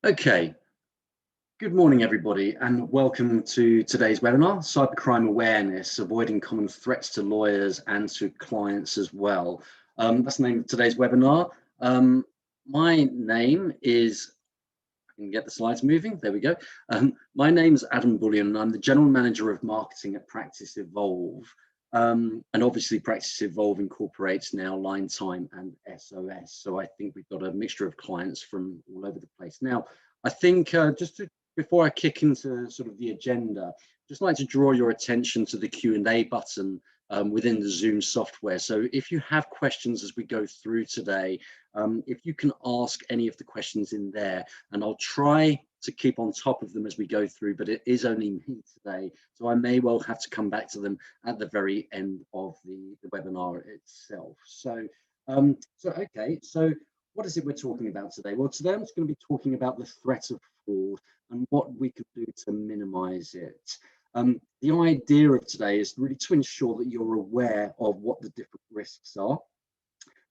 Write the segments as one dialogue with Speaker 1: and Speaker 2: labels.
Speaker 1: Okay, good morning everybody and welcome to today's webinar, Cybercrime Awareness, Avoiding Common Threats to Lawyers and to Clients as well. That's the name of today's webinar. My name is, I can get the slides moving, there we go. My name is Adam Bullion and I'm the General Manager of Marketing at PracticeEvolve. And obviously PracticeEvolve incorporates now Line Time and SOS. So I think we've got a mixture of clients from all over the place. Now, I think before I kick into sort of the agenda, just like to draw your attention to the Q&A button within the Zoom software. So if you have questions as we go through today, if you can ask any of the questions in there, and I'll try to keep on top of them as we go through, but it is only me today, so I may well have to come back to them at the very end of the webinar itself. So okay, so what is it we're talking about today? Well, today I'm just going to be talking about the threat of fraud and what we can do to minimize it. The idea of today is really to ensure that you're aware of what the different risks are,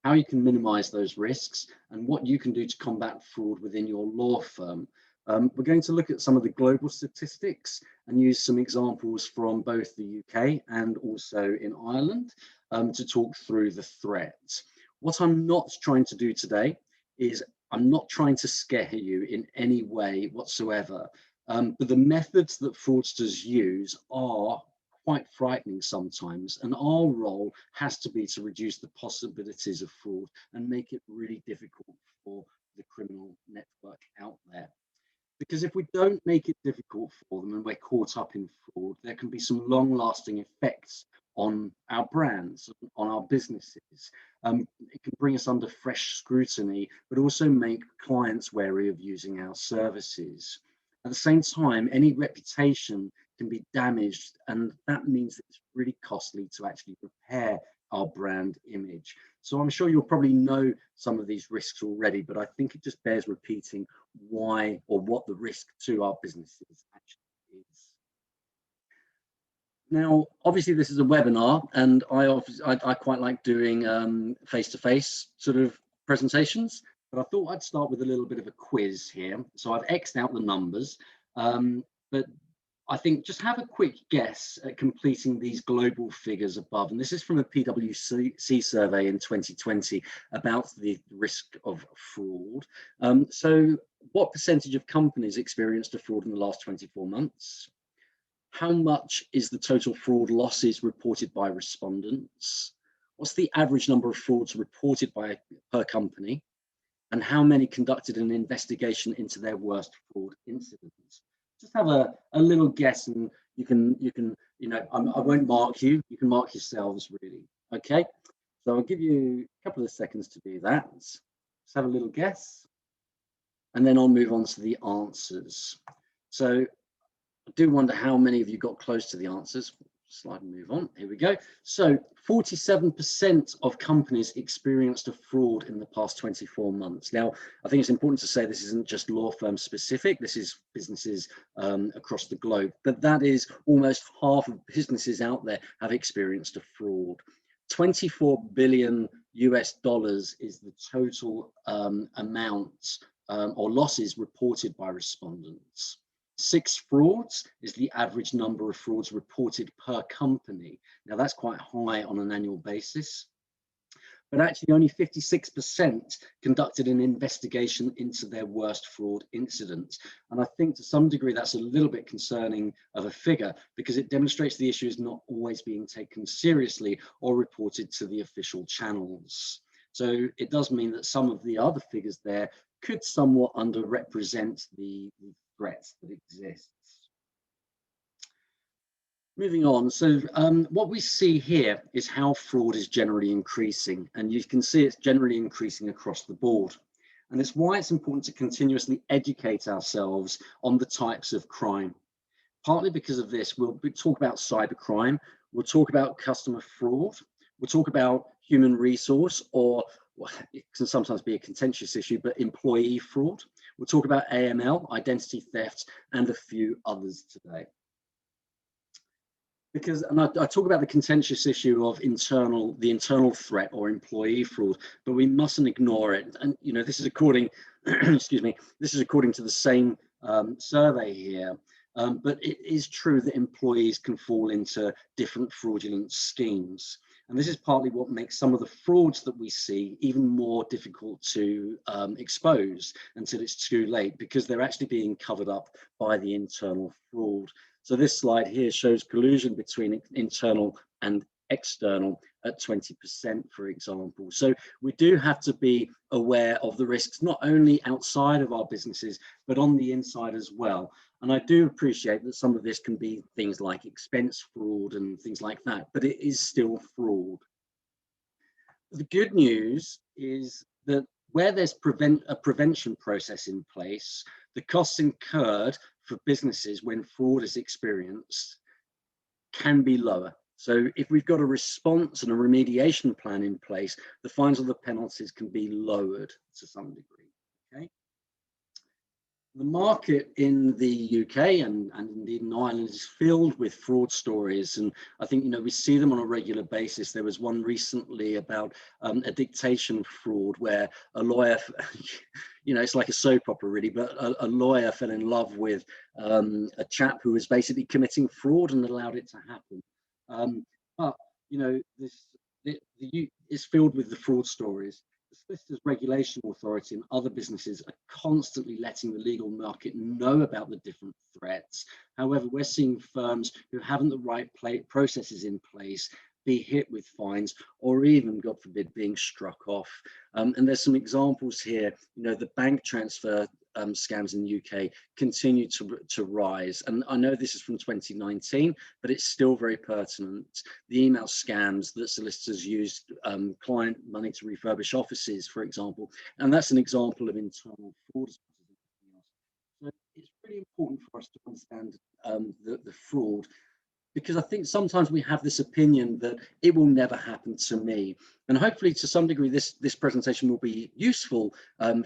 Speaker 1: how you can minimize those risks, and what you can do to combat fraud within your law firm. We're going to look at some of the global statistics and use some examples from both the UK and also in Ireland to talk through the threat. What I'm not trying to do today is I'm not trying to scare you in any way whatsoever, but the methods that fraudsters use are quite frightening sometimes, and our role has to be to reduce the possibilities of fraud and make it really difficult for the criminal network out there. Because if we don't make it difficult for them and we're caught up in fraud, there can be some long-lasting effects on our brands, on our businesses. It can bring us under fresh scrutiny, but also make clients wary of using our services. At the same time, any reputation can be damaged, and that means that it's really costly to actually repair our brand image. So I'm sure you'll probably know some of these risks already, but I think it just bears repeating why or what the risk to our businesses actually is. Now, obviously this is a webinar, and I quite like doing face-to-face sort of presentations, but I thought I'd start with a little bit of a quiz here. So I've X'd out the numbers, but I think just have a quick guess at completing these global figures above. And this is from a PwC survey in 2020 about the risk of fraud. So what percentage of companies experienced a fraud in the last 24 months? How much is the total fraud losses reported by respondents? What's the average number of frauds reported per company? And how many conducted an investigation into their worst fraud incidents? Just have a little guess, and you can I won't mark you, you can mark yourselves really. Okay, so I'll give you a couple of seconds to do that. Just have a little guess, and then I'll move on to the answers. So I do wonder how many of you got close to the answers. Slide and move on. Here we go. So 47% of companies experienced a fraud in the past 24 months. Now, I think it's important to say this isn't just law firm specific. This is businesses across the globe. But that is almost half of businesses out there have experienced a fraud. $24 billion is the total amount or losses reported by respondents. 6 frauds is the average number of frauds reported per company. Now that's quite high on an annual basis, but actually only 56% conducted an investigation into their worst fraud incident. And I think to some degree that's a little bit concerning of a figure, because it demonstrates the issue is not always being taken seriously or reported to the official channels. So it does mean that some of the other figures there could somewhat underrepresent the threats that exist. Moving on, so what we see here is how fraud is generally increasing, and you can see it's generally increasing across the board. And it's why it's important to continuously educate ourselves on the types of crime. Partly because of this, we'll talk about cybercrime, we'll talk about customer fraud, we'll talk about human resource, or well, it can sometimes be a contentious issue, but employee fraud. We'll talk about AML, identity theft, and a few others today. Because, and I talk about the contentious issue of the internal threat or employee fraud, but we mustn't ignore it. And this is according excuse me, this is according to the same survey here. But it is true that employees can fall into different fraudulent schemes. And this is partly what makes some of the frauds that we see even more difficult to expose until it's too late, because they're actually being covered up by the internal fraud. So this slide here shows collusion between internal and external at 20%, for example. So we do have to be aware of the risks, not only outside of our businesses, but on the inside as well. And I do appreciate that some of this can be things like expense fraud and things like that, but it is still fraud. The good news is that where there's a prevention process in place, the costs incurred for businesses when fraud is experienced can be lower. So if we've got a response and a remediation plan in place, the fines or the penalties can be lowered to some degree. Okay. The market in the UK and indeed in Ireland is filled with fraud stories, and I think we see them on a regular basis. There was one recently about a dictation fraud where a lawyer, it's like a soap opera really, but a lawyer fell in love with a chap who was basically committing fraud and allowed it to happen. But it's filled with the fraud stories. The Solicitors Regulation Authority and other businesses are constantly letting the legal market know about the different threats. However, we're seeing firms who haven't the right processes in place be hit with fines, or even, God forbid, being struck off. And there's some examples here. The bank transfer scams in the UK continue to rise. And I know this is from 2019, but it's still very pertinent. The email scams that solicitors use client money to refurbish offices, for example, and that's an example of internal fraud. So it's really important for us to understand the fraud, because I think sometimes we have this opinion that it will never happen to me. And hopefully to some degree, this presentation will be useful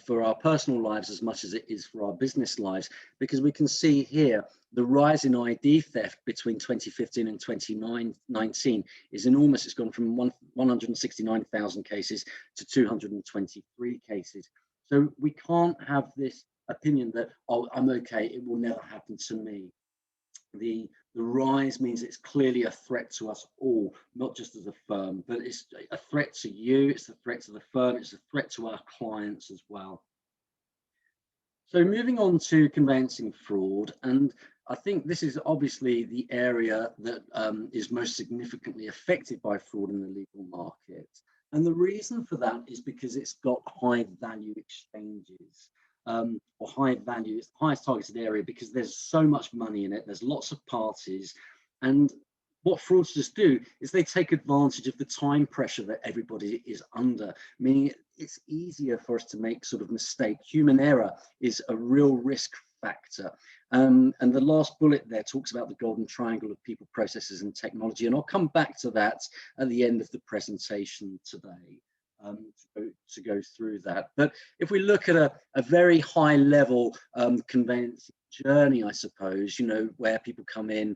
Speaker 1: for our personal lives as much as it is for our business lives, because we can see here the rise in ID theft between 2015 and 2019 is enormous. It's gone from 169,000 cases to 223 cases. So we can't have this opinion that, oh, I'm okay, it will never happen to me. The rise means it's clearly a threat to us all, not just as a firm, but it's a threat to you, it's a threat to the firm, it's a threat to our clients as well. So moving on to conveyancing fraud, and I think this is obviously the area that is most significantly affected by fraud in the legal market. And the reason for that is because it's got high value exchanges. Or high value, it's the highest targeted area because there's so much money in it, there's lots of parties, and what fraudsters do is they take advantage of the time pressure that everybody is under, meaning it's easier for us to make sort of mistake. Human error is a real risk factor. And the last bullet there talks about the golden triangle of people, processes, and technology, and I'll come back to that at the end of the presentation today. To go through that. But if we look at a very high level conveyancing journey, I suppose, where people come in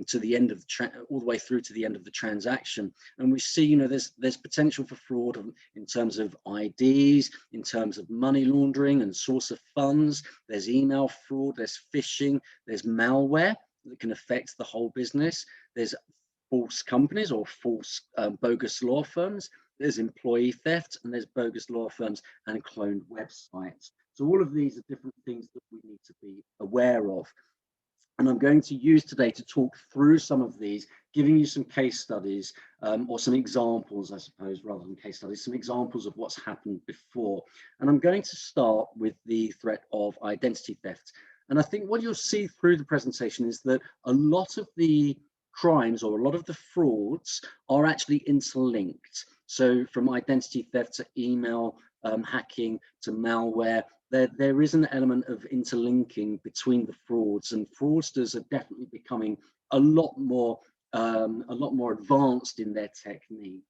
Speaker 1: to the end of all the way through to the end of the transaction, and we see, there's potential for fraud in terms of IDs, in terms of money laundering and source of funds. There's email fraud, there's phishing, there's malware that can affect the whole business. There's false companies or false bogus law firms. There's employee theft, and there's bogus law firms and cloned websites. So all of these are different things that we need to be aware of. And I'm going to use today to talk through some of these, giving you some case studies or some examples, I suppose, rather than case studies, some examples of what's happened before. And I'm going to start with the threat of identity theft. And I think what you'll see through the presentation is that a lot of the crimes or a lot of the frauds are actually interlinked. So from identity theft to email hacking to malware, there is an element of interlinking between the frauds, and fraudsters are definitely becoming a lot more advanced in their techniques.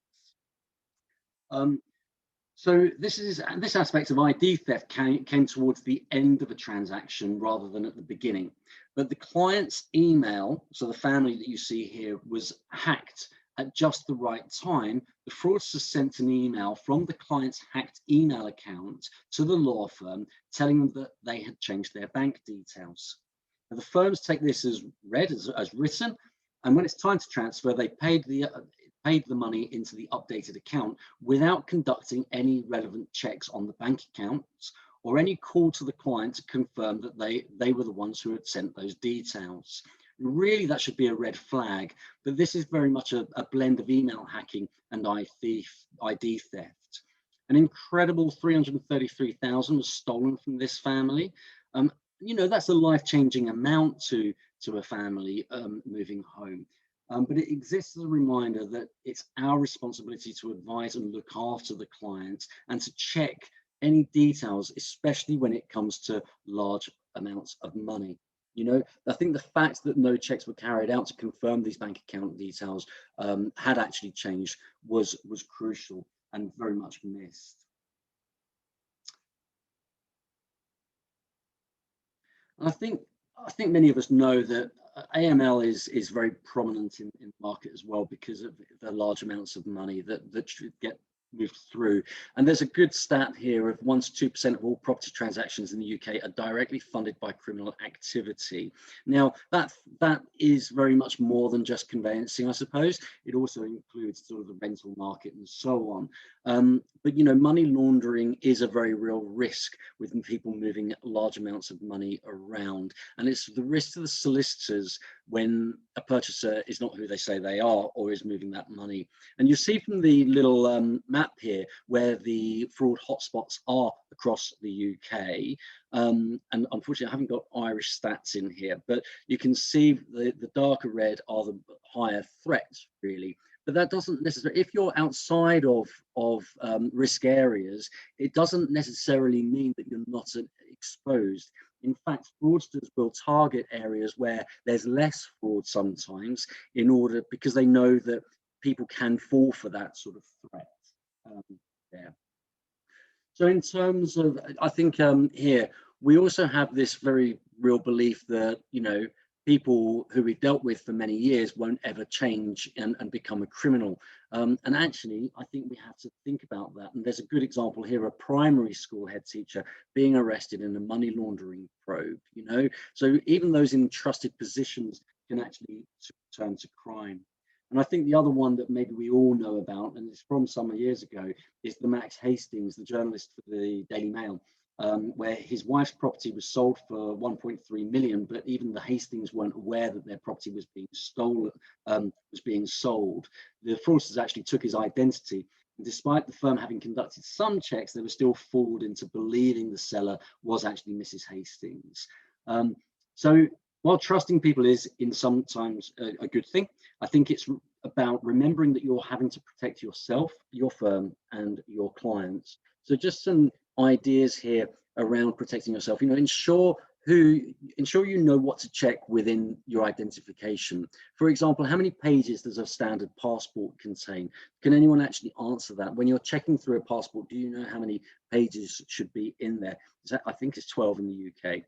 Speaker 1: So this aspect of ID theft came towards the end of a transaction rather than at the beginning. But the client's email, so the family that you see here, was hacked at just the right time, the fraudster sent an email from the client's hacked email account to the law firm telling them that they had changed their bank details. Now, the firms take this as read, as written, and when it's time to transfer, they paid the money into the updated account without conducting any relevant checks on the bank accounts or any call to the client to confirm that they were the ones who had sent those details. Really, that should be a red flag, but this is very much a blend of email hacking and ID theft. An incredible 333,000 was stolen from this family. You know, that's a life-changing amount to a family moving home. But it exists as a reminder that it's our responsibility to advise and look after the clients and to check any details, especially when it comes to large amounts of money. You know, I think the fact that no checks were carried out to confirm these bank account details had actually changed was crucial and very much missed. And I think many of us know that AML is very prominent in the market as well because of the large amounts of money that should get moved through. And there's a good stat here of 1 to 2% of all property transactions in the UK are directly funded by criminal activity. Now, that is very much more than just conveyancing, I suppose. It also includes sort of the rental market and so on. But, you know, money laundering is a very real risk with people moving large amounts of money around. And it's the risk to the solicitors when a purchaser is not who they say they are or is moving that money. And you see from the little map here where the fraud hotspots are across the UK. And unfortunately, I haven't got Irish stats in here, but you can see the darker red are the higher threats, really. But that doesn't necessarily, if you're outside of risk areas, it doesn't necessarily mean that you're not exposed. In fact, fraudsters will target areas where there's less fraud sometimes because they know that people can fall for that sort of threat there. So in terms of, I think here, we also have this very real belief that, you know, people who we've dealt with for many years won't ever change and become a criminal. And actually, I think we have to think about that. And there's a good example here, a primary school head teacher being arrested in a money laundering probe, you know. So even those in trusted positions can actually turn to crime. And I think the other one that maybe we all know about, and it's from some years ago, is the Max Hastings, the journalist for the Daily Mail, where his wife's property was sold for 1.3 million, but even the Hastings weren't aware that their property was being stolen, was being sold. The fraudsters actually took his identity. And despite the firm having conducted some checks, they were still fooled into believing the seller was actually Mrs. Hastings. So while trusting people is in sometimes a good thing, I think it's about remembering that you're having to protect yourself, your firm, and your clients. So just some ideas here around protecting yourself. You know, ensure you know what to check within your identification. For example, how many pages does a standard passport contain? Can anyone actually answer that? When you're checking through a passport, do you know how many pages should be in there? I think it's 12 in the UK.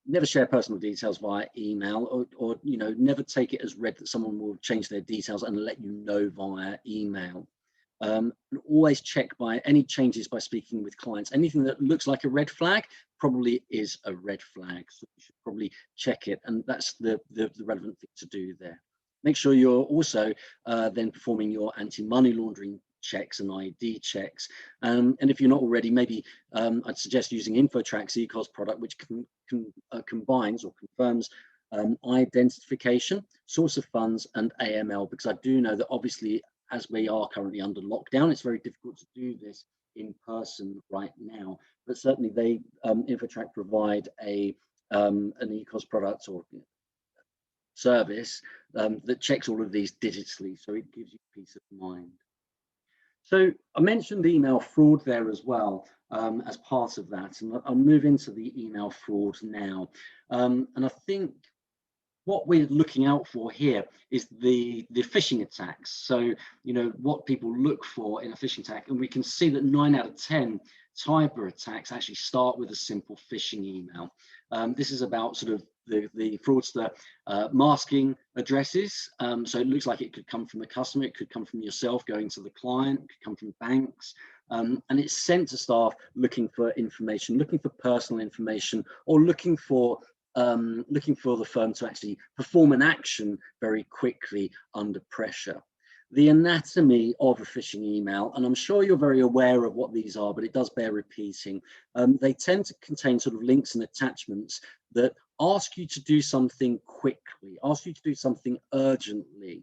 Speaker 1: Never share personal details via email, or you know, never take it as read that someone will change their details and let you know via email. And always check by any changes by speaking with clients. Anything that looks like a red flag probably is a red flag, so you should probably check it, and that's the relevant thing to do there. Make sure you're also then performing your anti-money laundering checks and ID checks. And if you're not already, maybe I'd suggest using InfoTrack's eCOS product, which combines or confirms identification, source of funds, and AML, because I do know that obviously, as we are currently under lockdown, it's very difficult to do this in person right now. But certainly they, InfoTrack provide an eCOS product or service that checks all of these digitally, so it gives you peace of mind. So I mentioned email fraud there as well as part of that, and I'll move into the email fraud now. And I think what we're looking out for here is the phishing attacks. So, you know, what people look for in a phishing attack, and we can see that 9 out of 10 cyber attacks actually start with a simple phishing email. This is about sort of the fraudster masking addresses. So it looks like it could come from a customer, it could come from yourself going to the client, it could come from banks. And it's sent to staff looking for information, looking for personal information, or looking for the firm to actually perform an action very quickly under pressure. The anatomy of a phishing email, and I'm sure you're very aware of what these are, but it does bear repeating. They tend to contain sort of links and attachments that ask you to do something quickly, ask you to do something urgently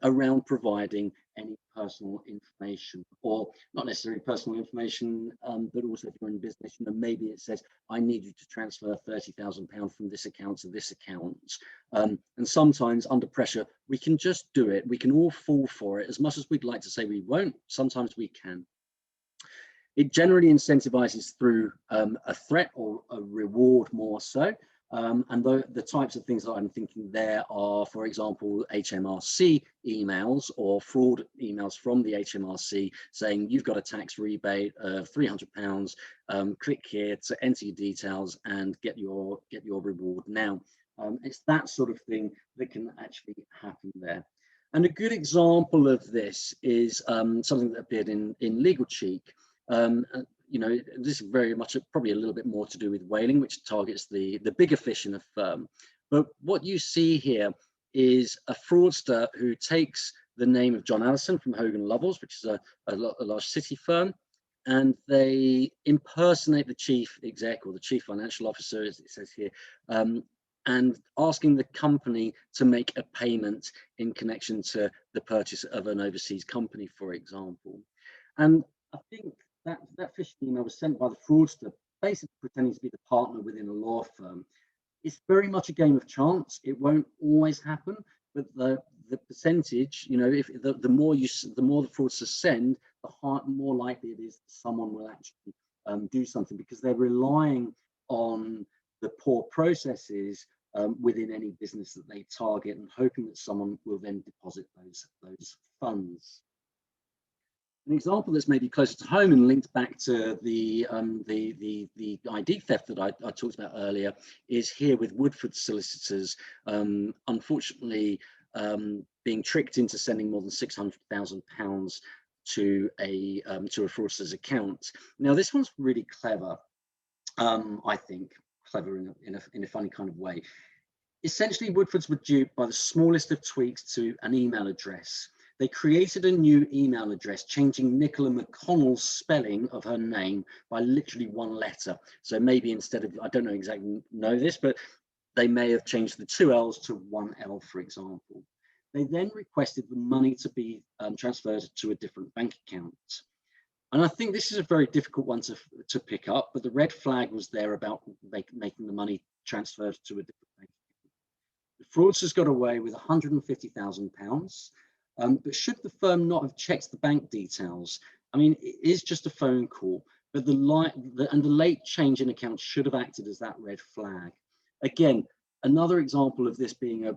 Speaker 1: around providing any personal information, or not necessarily personal information, but also if you're in business, you know, maybe it says, I need you to transfer £30,000 from this account to this account. And sometimes under pressure, we can just do it. We can all fall for it. As much as we'd like to say we won't, sometimes we can. It generally incentivizes through a threat or a reward more so. And the types of things that I'm thinking there are, for example, HMRC emails or fraud emails from the HMRC saying you've got a tax rebate of £300. Click here to enter your details and get your reward now. It's that sort of thing that can actually happen there. And a good example of this is something that appeared in Legal Cheek. You know, this is very much probably a little bit more to do with whaling, which targets the bigger fish in a firm. But what you see here is a fraudster who takes the name of John Allison from Hogan Lovells, which is a large city firm, and they impersonate the chief exec or the chief financial officer, as it says here, and asking the company to make a payment in connection to the purchase of an overseas company, for example. And I think that phishing email was sent by the fraudster, basically pretending to be the partner within a law firm. It's very much a game of chance. It won't always happen, but the percentage, you know, if the more the fraudsters send, the more likely it is that someone will actually do something, because they're relying on the poor processes within any business that they target, and hoping that someone will then deposit those funds. An example that's maybe closer to home and linked back to the ID theft that I talked about earlier is here with Woodford solicitors, unfortunately being tricked into sending more than £600,000 to a fraudster's account. Now this one's really clever, I think, clever in a funny kind of way. Essentially, Woodfords were duped by the smallest of tweaks to an email address. They created a new email address, changing Nicola McConnell's spelling of her name by literally one letter. So maybe instead of, I don't know exactly know this, but they may have changed the 2 L's to 1 L, for example. They then requested the money to be transferred to a different bank account. And I think this is a very difficult one to pick up, but the red flag was there about making the money transferred to a different bank account. The fraudsters got away with £150,000. But should the firm not have checked the bank details? I mean, it is just a phone call, but the late change in account should have acted as that red flag. Again, another example of this being a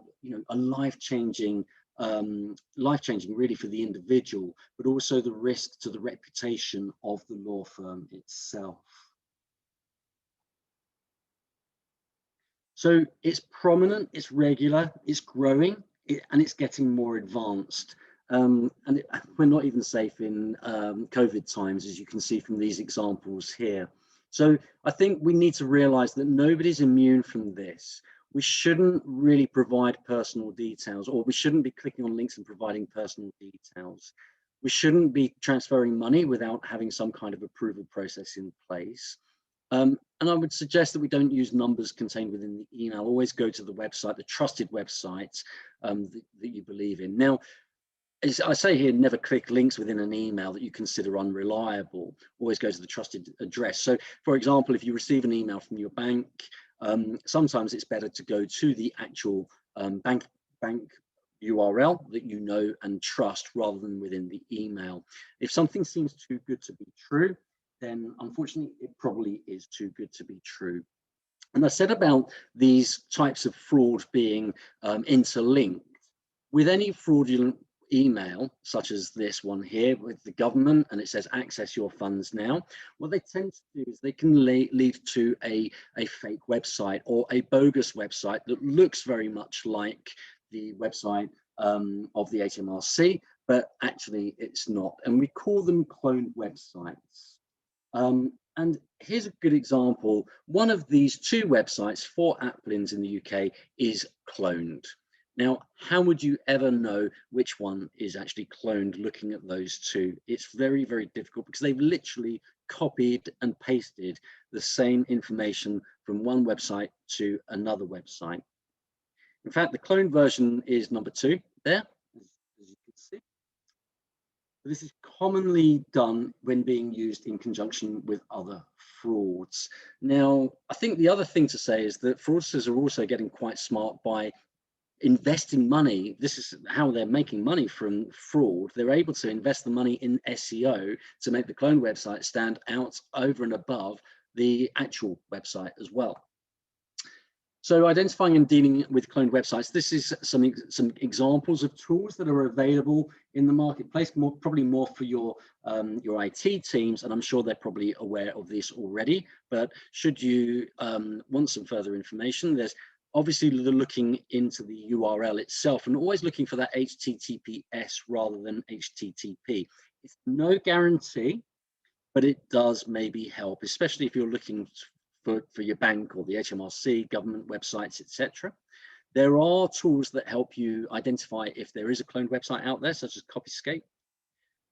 Speaker 1: life-changing really for the individual, but also the risk to the reputation of the law firm itself. So it's prominent, it's regular, it's growing, and it's getting more advanced. We're not even safe in COVID times, as you can see from these examples here. So I think we need to realize that nobody's immune from this. We shouldn't really provide personal details, or we shouldn't be clicking on links and providing personal details. We shouldn't be transferring money without having some kind of approval process in place. And I would suggest that we don't use numbers contained within the email. Always go to the website, the trusted website that you believe in. Now, as I say here, never click links within an email that you consider unreliable. Always go to the trusted address. So, for example, if you receive an email from your bank, sometimes it's better to go to the actual bank URL that you know and trust, rather than within the email. If something seems too good to be true, then unfortunately it probably is too good to be true. And I said about these types of fraud being interlinked. With any fraudulent email, such as this one here with the government, and it says access your funds now, what they tend to do is they can lead to a fake website or a bogus website that looks very much like the website of the HMRC, but actually it's not. And we call them cloned websites. And here's a good example. One of these two websites for Applins in the UK is cloned. Now, how would you ever know which one is actually cloned looking at those two? It's very, very difficult because they've literally copied and pasted the same information from one website to another website. In fact, the cloned version is number 2 there, as you can see. This is commonly done when being used in conjunction with other frauds. Now, I think the other thing to say is that fraudsters are also getting quite smart by investing money. This is how they're making money from fraud. They're able to invest the money in SEO to make the clone website stand out over and above the actual website as well. So identifying and dealing with cloned websites, this is some examples of tools that are available in the marketplace, probably more for your IT teams, and I'm sure they're probably aware of this already. But should you want some further information, there's obviously looking into the URL itself and always looking for that HTTPS rather than HTTP. It's no guarantee, but it does maybe help, especially if you're looking for your bank or the HMRC, government websites, etc. There are tools that help you identify if there is a cloned website out there, such as Copyscape.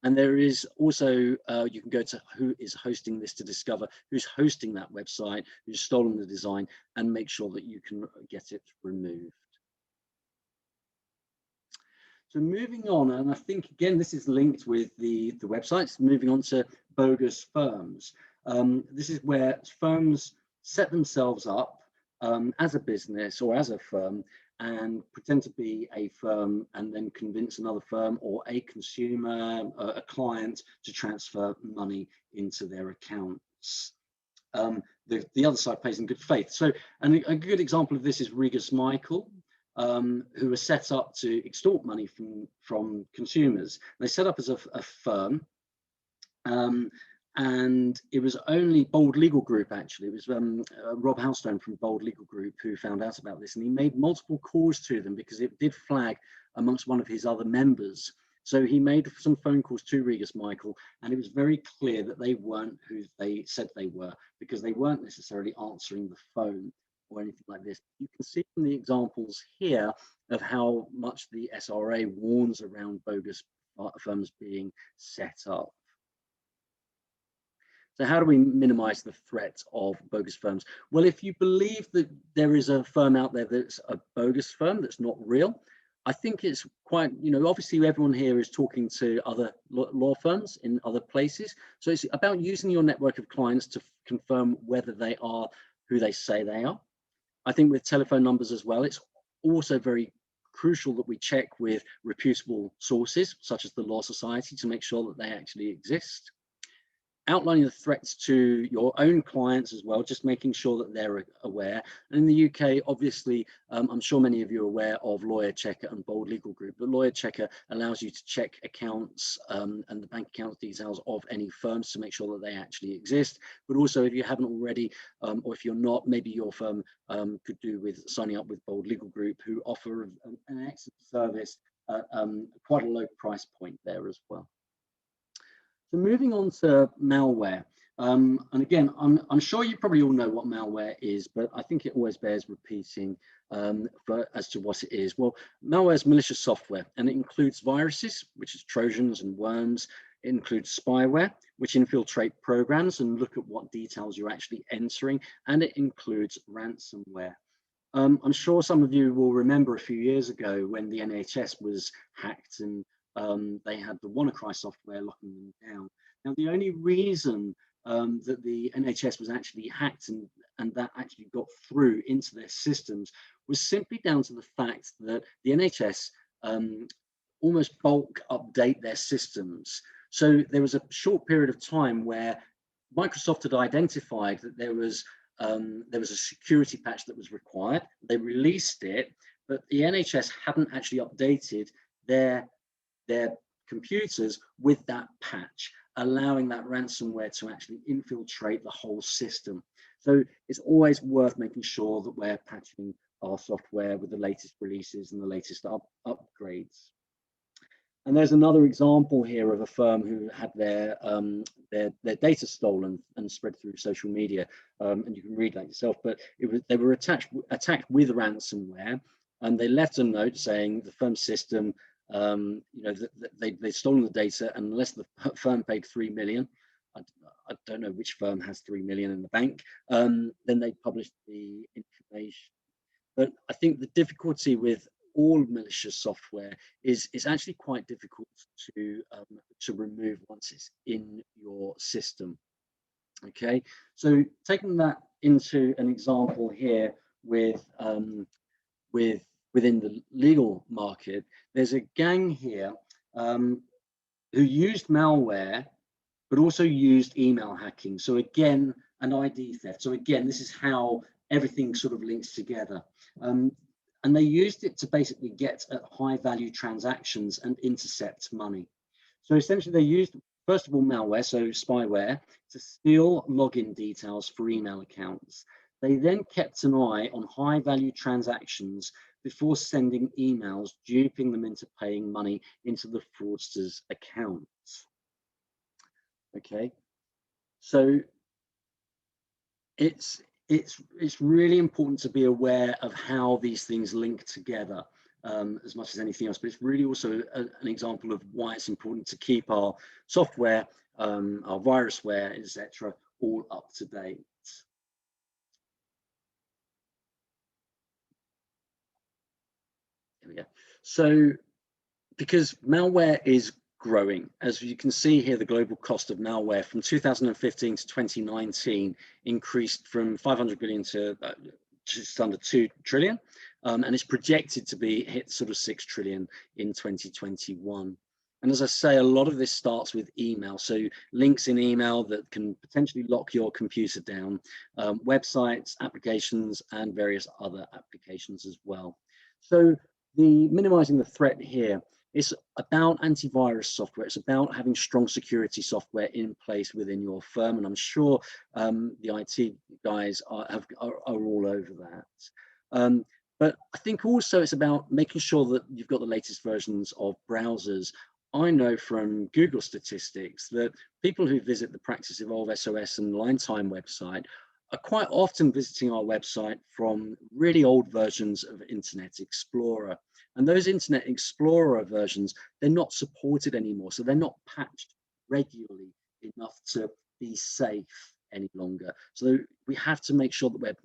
Speaker 1: And there is also, you can go to who is hosting this to discover who's hosting that website, who's stolen the design, and make sure that you can get it removed. So moving on, and I think, again, this is linked with the websites, moving on to bogus firms. This is where firms set themselves up as a business or as a firm and pretend to be a firm and then convince another firm or a consumer, a client, to transfer money into their accounts. The other side pays in good faith. So, and a good example of this is Regus Michael, who was set up to extort money from consumers. They set up as a firm, and it was only Bold Legal Group, actually. It was Rob Halstone from Bold Legal Group who found out about this, and he made multiple calls to them because it did flag amongst one of his other members. So he made some phone calls to Regus Michael, and it was very clear that they weren't who they said they were, because they weren't necessarily answering the phone or anything like this. You can see from the examples here of how much the SRA warns around bogus firms being set up. So how do we minimize the threat of bogus firms? Well, if you believe that there is a firm out there that's a bogus firm that's not real, I think it's quite, obviously everyone here is talking to other law firms in other places. So it's about using your network of clients to confirm whether they are who they say they are. I think with telephone numbers as well, it's also very crucial that we check with reputable sources, such as the Law Society, to make sure that they actually exist. Outlining the threats to your own clients as well, just making sure that they're aware. And in the UK, obviously, I'm sure many of you are aware of Lawyer Checker and Bold Legal Group, but Lawyer Checker allows you to check accounts and the bank account details of any firms to make sure that they actually exist. But also, if you haven't already, or if you're not, maybe your firm could do with signing up with Bold Legal Group, who offer an excellent service at quite a low price point there as well. So moving on to malware, and again, I'm sure you probably all know what malware is, but I think it always bears repeating as to what it is. Well, malware is malicious software, and it includes viruses, which is Trojans and worms. It includes spyware, which infiltrate programs and look at what details you're actually entering, and it includes ransomware. I'm sure some of you will remember a few years ago when the NHS was hacked and they had the WannaCry software locking them down. Now, the only reason that the NHS was actually hacked and that actually got through into their systems was simply down to the fact that the NHS almost bulk update their systems. So there was a short period of time where Microsoft had identified that there was there was a security patch that was required. They released it, but the NHS hadn't actually updated their computers with that patch, allowing that ransomware to actually infiltrate the whole system. So it's always worth making sure that we're patching our software with the latest releases and the latest upgrades. And there's another example here of a firm who had their data stolen and spread through social media, and you can read that yourself. But they were attacked with ransomware, and they left a note saying the firm's system, you know, they'd stolen the data, and unless the firm paid 3 million, I don't know which firm has 3 million in the bank, then they published the information. But I think the difficulty with all malicious software is actually quite difficult to remove once it's in your system. Okay, so taking that into an example here with within the legal market, there's a gang here who used malware, but also used email hacking. So again, an ID theft. So again, this is how everything sort of links together. And they used it to basically get at high value transactions and intercept money. So essentially they used, first of all, malware, so spyware, to steal login details for email accounts. They then kept an eye on high value transactions before sending emails, duping them into paying money into the fraudsters' accounts. Okay, so it's really important to be aware of how these things link together as much as anything else, but it's really also an example of why it's important to keep our software, our virusware, etc., all up to date. Here we go. So because malware is growing, as you can see here, the global cost of malware from 2015 to 2019 increased from 500 billion to just under 2 trillion, and it's projected to be hit sort of 6 trillion in 2021. And as I say, a lot of this starts with email, so links in email that can potentially lock your computer down, websites, applications, and various other applications as well. So the minimizing the threat here, it's about antivirus software. It's about having strong security software in place within your firm, and I'm sure the IT guys are all over that. But I think also it's about making sure that you've got the latest versions of browsers. I know from Google statistics that people who visit the PracticeEvolve SOS and Line Time website are quite often visiting our website from really old versions of Internet Explorer. And those Internet Explorer versions, they're not supported anymore. So they're not patched regularly enough to be safe any longer. So we have to make sure that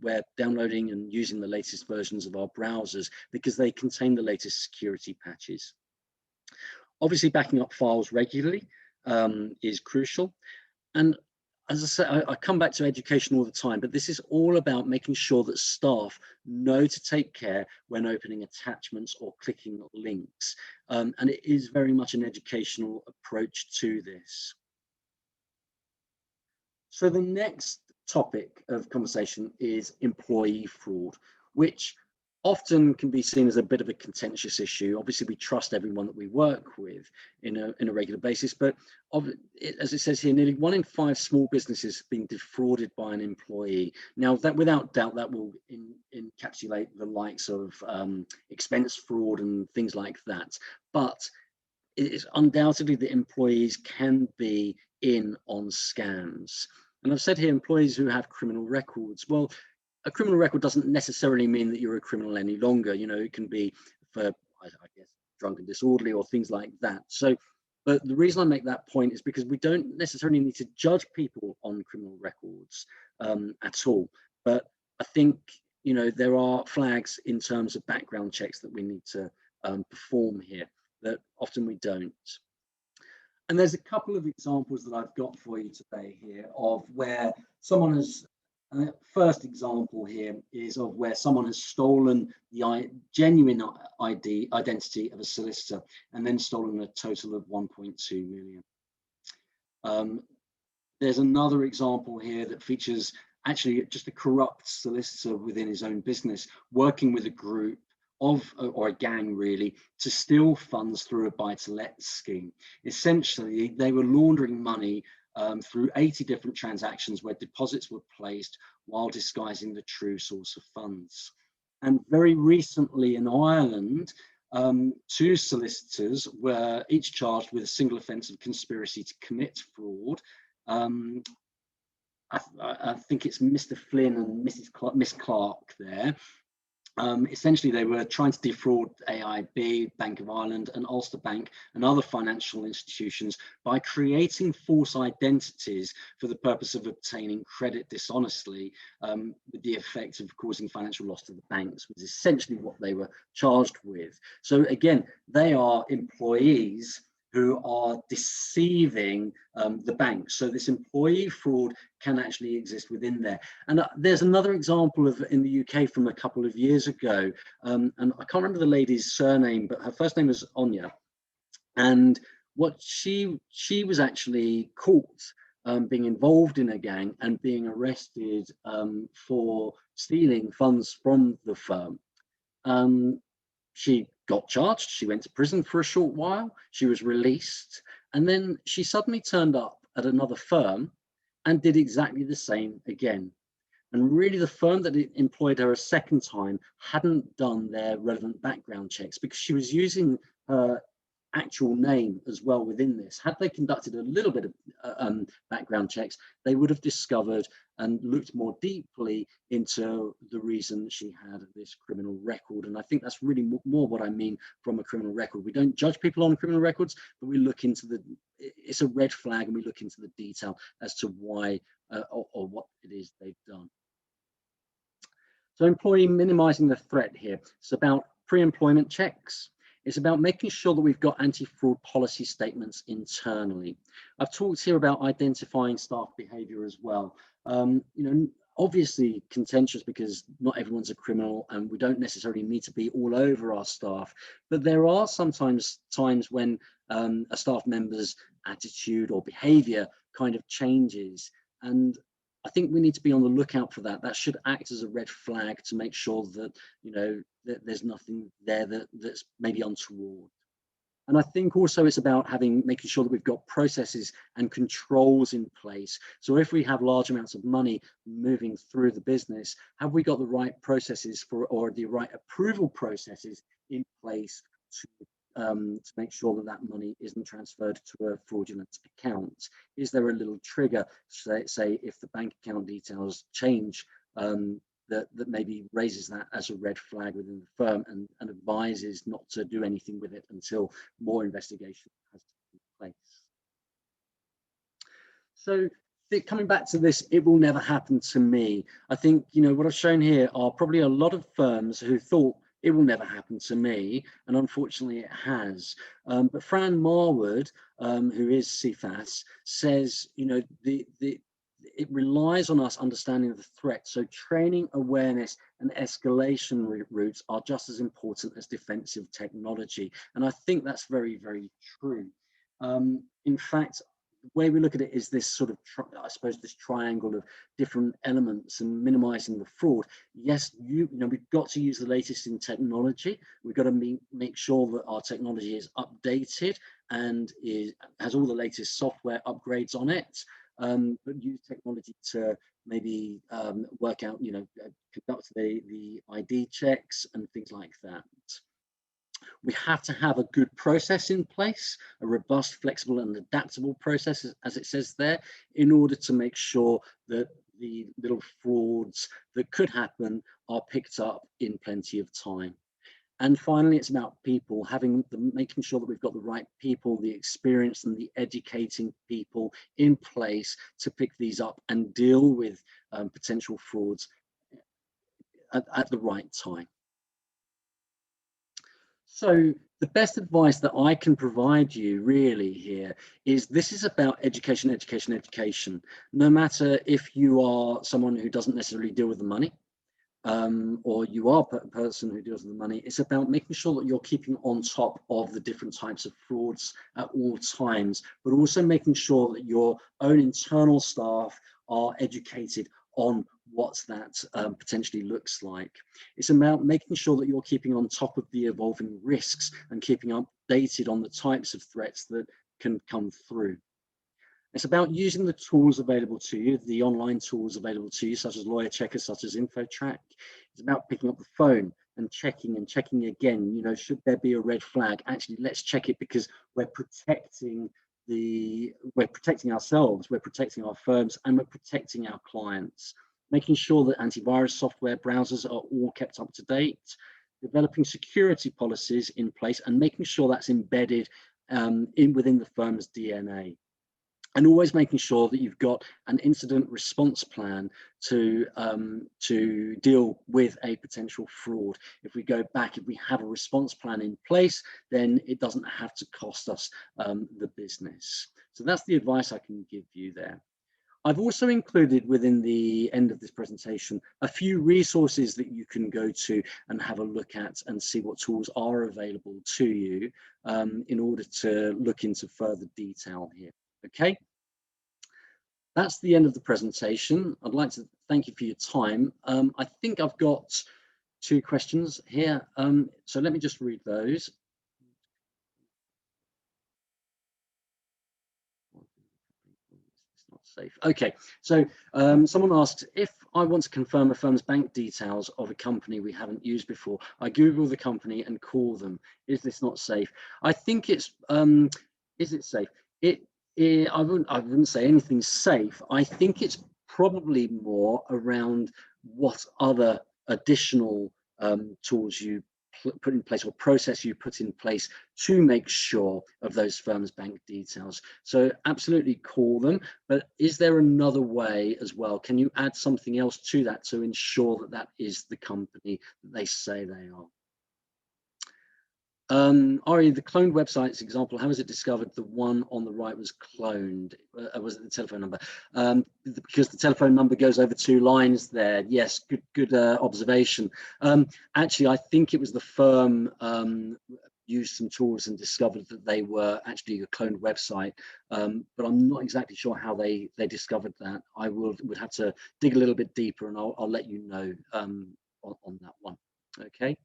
Speaker 1: we're downloading and using the latest versions of our browsers because they contain the latest security patches. Obviously, backing up files regularly is crucial. And as I say, I come back to education all the time, but this is all about making sure that staff know to take care when opening attachments or clicking links. And it is very much an educational approach to this. So the next topic of conversation is employee fraud, which often can be seen as a bit of a contentious issue. Obviously, we trust everyone that we work with in a regular basis, but as it says here, nearly 1 in 5 small businesses have been defrauded by an employee. Now, that without doubt, that will encapsulate the likes of expense fraud and things like that. But it is undoubtedly that employees can be in on scams. And I've said here, employees who have criminal records. Well, a criminal record doesn't necessarily mean that you're a criminal any longer. You know, it can be for, I guess, drunk and disorderly or things like that. So, but the reason I make that point is because we don't necessarily need to judge people on criminal records at all. But I think, you know, there are flags in terms of background checks that we need to perform here that often we don't. And there's a couple of examples that I've got for you today here of where someone has, first example here is of where someone has stolen the genuine identity of a solicitor and then stolen a total of 1.2 million. There's another example here that features actually just a corrupt solicitor within his own business, working with a group of, or a gang really, to steal funds through a buy-to-let scheme. Essentially, they were laundering money through 80 different transactions where deposits were placed while disguising the true source of funds. And very recently in Ireland, two solicitors were each charged with a single offence of conspiracy to commit fraud. I think it's Mr. Flynn and Miss Clark there. Essentially, they were trying to defraud AIB, Bank of Ireland, and Ulster Bank and other financial institutions by creating false identities for the purpose of obtaining credit dishonestly, with the effect of causing financial loss to the banks, was essentially what they were charged with. So again, they are employees who are deceiving the bank. So this employee fraud can actually exist within there. And there's another example of in the UK from a couple of years ago, and I can't remember the lady's surname, but her first name was Anya. And what she was actually caught being involved in a gang and being arrested for stealing funds from the firm. She got charged, she went to prison for a short while, she was released, and then she suddenly turned up at another firm and did exactly the same again. And really the firm that employed her a second time hadn't done their relevant background checks because she was using her actual name as well within this. Had they conducted a little bit of background checks, they would have discovered and looked more deeply into the reason she had this criminal record. And I think that's really more what I mean from a criminal record. We don't judge people on criminal records, but we look into it's a red flag and we look into the detail as to why or what it is they've done. So employee minimizing the threat here. It's about pre-employment checks. It's about making sure that we've got anti-fraud policy statements internally. I've talked here about identifying staff behavior as well. You know, obviously contentious because not everyone's a criminal and we don't necessarily need to be all over our staff, but there are sometimes times when a staff member's attitude or behavior kind of changes. And I think we need to be on the lookout for that. That should act as a red flag to make sure that, you know, that there's nothing there that's maybe untoward. And I think also it's about making sure that we've got processes and controls in place. So if we have large amounts of money moving through the business, have we got the right processes or the right approval processes in place to make sure that that money isn't transferred to a fraudulent account? Is there a little trigger, say if the bank account details change, that maybe raises that as a red flag within the firm and advises not to do anything with it until more investigation has taken place? So coming back to this, it will never happen to me. I think, you know, what I've shown here are probably a lot of firms who thought it will never happen to me, and unfortunately it has. But Fran Marwood, who is CFAS, says, you know, it relies on us understanding the threat. So training, awareness, and escalation routes are just as important as defensive technology. And I think that's very, very true. In fact, the way we look at it is this sort of, I suppose, this triangle of different elements and minimizing the fraud. Yes, you know, we've got to use the latest in technology. We've got to make sure that our technology is updated and has all the latest software upgrades on it. But use technology to maybe work out, you know, conduct the ID checks and things like that. We have to have a good process in place, a robust, flexible and adaptable process, as it says there, in order to make sure that the little frauds that could happen are picked up in plenty of time. And finally, it's about people, making sure that we've got the right people, the experience and the educating people in place to pick these up and deal with potential frauds at the right time. So the best advice that I can provide you really here is this is about education, education, education. No matter if you are someone who doesn't necessarily deal with the money, or you are a person who deals with the money, it's about making sure that you're keeping on top of the different types of frauds at all times, but also making sure that your own internal staff are educated on what that potentially looks like. It's about making sure that you're keeping on top of the evolving risks and keeping updated on the types of threats that can come through. It's about using the tools available to you, the online tools available to you, such as Lawyer Checker, such as InfoTrack. It's about picking up the phone and checking again. You know, should there be a red flag? Actually, let's check it, because we're protecting ourselves, we're protecting our firms, and we're protecting our clients. Making sure that antivirus software, browsers are all kept up to date. Developing security policies in place and making sure that's embedded within the firm's DNA. And always making sure that you've got an incident response plan to deal with a potential fraud. If we go back, if we have a response plan in place, then it doesn't have to cost us the business. So that's the advice I can give you there. I've also included within the end of this presentation a few resources that you can go to and have a look at and see what tools are available to you in order to look into further detail here. Okay, that's the end of the presentation. I'd like to thank you for your time. I think I've got 2 questions here, so let me just read those. It's not safe. Okay, so someone asked, if I want to confirm a firm's bank details of a company we haven't used before, I Google the company and call them. Is this not safe? I think it's, is it safe? I wouldn't say anything's safe. I think it's probably more around what other additional tools you put in place or process you put in place to make sure of those firms' bank details. So absolutely call them, but is there another way as well? Can you add something else to that to ensure that that is the company that they say they are? Ari, the cloned websites example, how was it discovered the one on the right was cloned? Was it the telephone number? Because the telephone number goes over 2 lines there. Yes, good observation. Actually, I think it was the firm used some tools and discovered that they were actually a cloned website, but I'm not exactly sure how they discovered that. I would have to dig a little bit deeper, and I'll let you know on that one. Okay.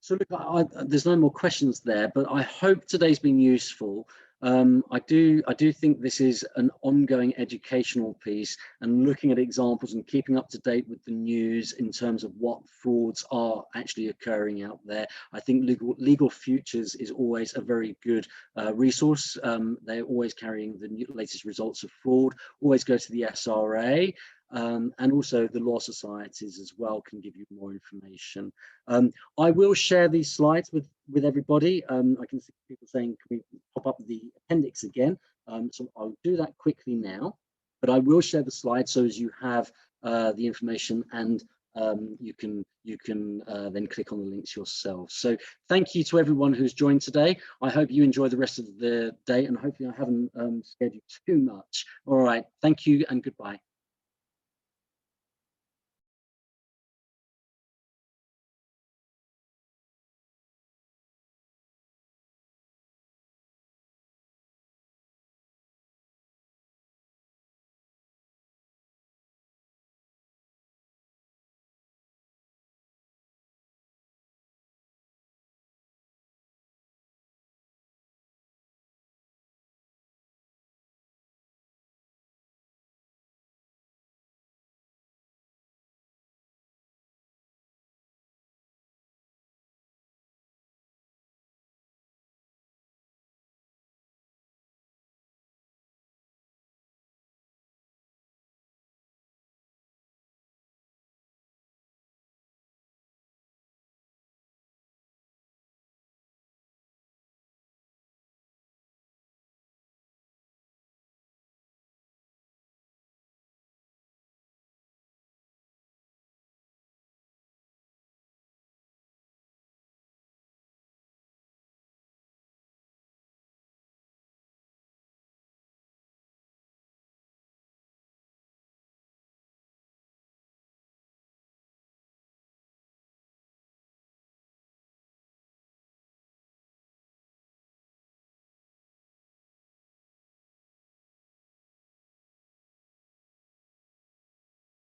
Speaker 1: So look, there's no more questions there, but I hope today's been useful. I do think this is an ongoing educational piece, and looking at examples and keeping up to date with the news in terms of what frauds are actually occurring out there. I think Legal Futures is always a very good resource. They're always carrying the latest results of fraud. Always go to the SRA. And also the law societies as well can give you more information. I will share these slides with everybody. I can see people saying, can we pop up the appendix again? So I'll do that quickly now, but I will share the slides so as you have the information, and you can then click on the links yourself. So thank you to everyone who's joined today. I hope you enjoy the rest of the day, and hopefully I haven't scared you too much. All right, thank you and goodbye.